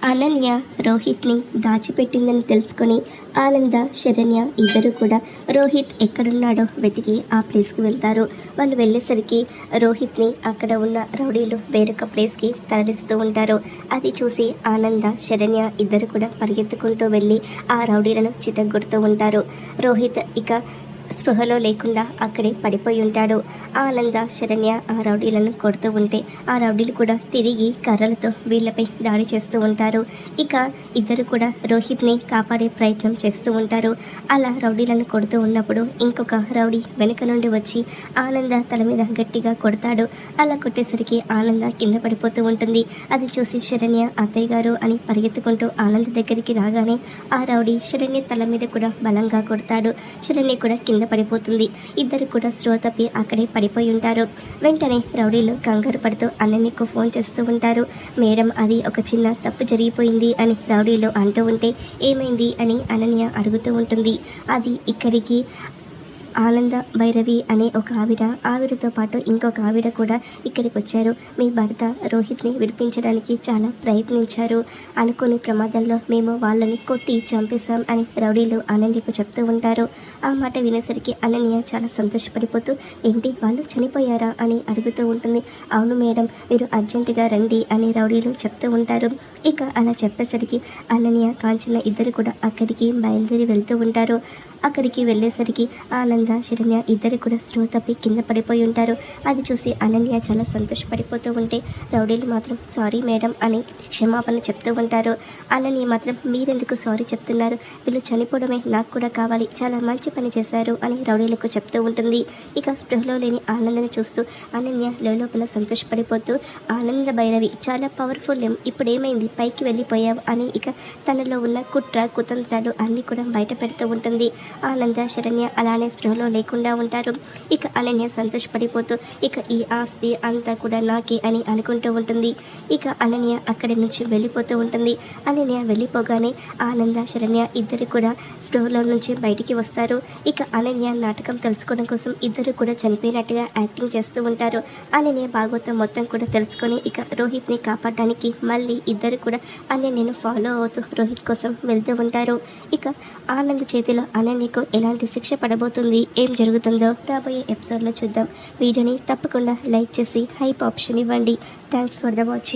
అనన్య రోహిత్ని దాచిపెట్టిందని తెలుసుకొని ఆనంద శరణ్య ఇద్దరు కూడా రోహిత్ ఎక్కడున్నాడో వెతికి ఆ ప్లేస్కి వెళ్తారు. వాళ్ళు వెళ్ళేసరికి రోహిత్ని అక్కడ ఉన్న రౌడీలు వేరొక ప్లేస్కి తరలిస్తూ ఉంటారు. అది చూసి ఆనంద శరణ్య ఇద్దరు కూడా పరిగెత్తుకుంటూ వెళ్ళి ఆ రౌడీలను చితగ్గొడుతూ ఉంటారు. రోహిత్ ఇక స్పృహలో లేకుండా అక్కడే పడిపోయి ఉంటాడు. ఆనంద శరణ్య ఆ రౌడీలను కొడుతూ ఉంటే ఆ రౌడీలు కూడా తిరిగి కర్రలతో వీళ్ళపై దాడి చేస్తూ ఉంటారు. ఇక ఇద్దరు కూడా రోహిత్ని కాపాడే ప్రయత్నం చేస్తూ ఉంటారు. అలా రౌడీలను కొడుతూ ఉన్నప్పుడు ఇంకొక రౌడీ వెనుక నుండి వచ్చి ఆనంద తల మీద గట్టిగా కొడతాడు. అలా కొట్టేసరికి ఆనంద కింద పడిపోతూ ఉంటుంది. అది చూసి శరణ్య అత్తయ్య గారు అని పరిగెత్తుకుంటూ ఆనంద దగ్గరికి రాగానే ఆ రౌడీ శరణ్య తల మీద కూడా బలంగా కొడతాడు. శరణ్య కూడా కింద పడిపోతుంది. ఇద్దరు కూడా స్పృహ తప్పి అక్కడే పడిపోయి ఉంటారు. వెంటనే రౌడీలు కంగారు పడుతూ అనన్యకు ఫోన్ చేస్తూ ఉంటారు. మేడం, అది ఒక చిన్న తప్పు జరిగిపోయింది అని రౌడీలు అంటూ ఉంటే ఏమైంది అని అనన్య అడుగుతూ ఉంటుంది. అది ఇక్కడికి ఆనంద భైరవి అనే ఒక ఆవిడతో పాటు ఇంకొక ఆవిడ కూడా ఇక్కడికి వచ్చారు. మీ భర్త రోహిత్ని విడిపించడానికి చాలా ప్రయత్నించారు. అనుకోని ప్రమాదంలో మేము వాళ్ళని కొట్టి చంపేశాం అని రౌడీలు అనన్యకు చెప్తూ ఉంటారు. ఆ మాట వినేసరికి అనన్య చాలా సంతోషపడిపోతూ ఏంటి వాళ్ళు చనిపోయారా అని అడుగుతూ ఉంటుంది. అవును మేడం, మీరు అర్జెంటుగా రండి అని రౌడీలు చెప్తూ ఉంటారు. ఇక అలా చెప్పేసరికి అనన్య కాంచన ఇద్దరు కూడా అక్కడికి బయలుదేరి వెళ్తూ ఉంటారు. అక్కడికి వెళ్ళేసరికి ఆనంద శరణ్య ఇద్దరు కూడా స్పృహ తప్పి కింద పడిపోయి ఉంటారు. అది చూసి అనన్య చాలా సంతోషపడిపోతూ ఉంటే రౌడీలు మాత్రం సారీ మేడం అని క్షమాపణ చెప్తూ ఉంటారు. అనన్య మాత్రం మీరెందుకు సారీ చెప్తున్నారు, వీళ్ళు చనిపోవడమే నాకు కూడా కావాలి, చాలా మంచి పని చేశారు అని రౌడీలకు చెప్తూ ఉంటుంది. ఇక స్పృహలో లేని ఆనందని చూస్తూ అనన్య లోపల సంతోషపడిపోతూ ఆనంద భైరవి చాలా పవర్ఫుల్, ఇప్పుడు ఏమైంది పైకి వెళ్ళిపోయావు అని ఇక తనలో ఉన్న కుట్ర కుతంత్రాలు అన్నీ కూడా బయట పెడుతూ ఉంటుంది. ఆనంద శరణ్య అలానే స్పృహలో లేకుండా ఉంటారు. ఇక అనన్య సంతోషపడిపోతూ ఇక ఈ ఆస్తి అంతా కూడా నాకే అని అనుకుంటూ ఉంటుంది. ఇక అనన్య అక్కడి నుంచి వెళ్ళిపోతూ ఉంటుంది. అనన్య వెళ్ళిపోగానే ఆనంద శరణ్య ఇద్దరు కూడా స్పృహలో నుంచి బయటికి వస్తారు. ఇక అనన్య నాటకం తెలుసుకోవడం కోసం ఇద్దరు కూడా చనిపోయినట్టుగా యాక్టింగ్ చేస్తూ ఉంటారు. అనన్య భాగవతం మొత్తం కూడా తెలుసుకొని ఇక రోహిత్ని కాపాడడానికి మళ్ళీ ఇద్దరు కూడా అనన్యను ఫాలో అవుతూ రోహిత్ కోసం వెళ్తూ ఉంటారు. ఇక ఆనంద్ చేతిలో అనన్యకు ఎలాంటి శిక్ష పడబోతుంది, ఏం జరుగుతుందో రాబోయే ఎపిసోడ్లో చూద్దాం. వీడియోని తప్పకుండా లైక్ చేసి హైప్ ఆప్షన్ ఇవ్వండి. Thanks for the watching.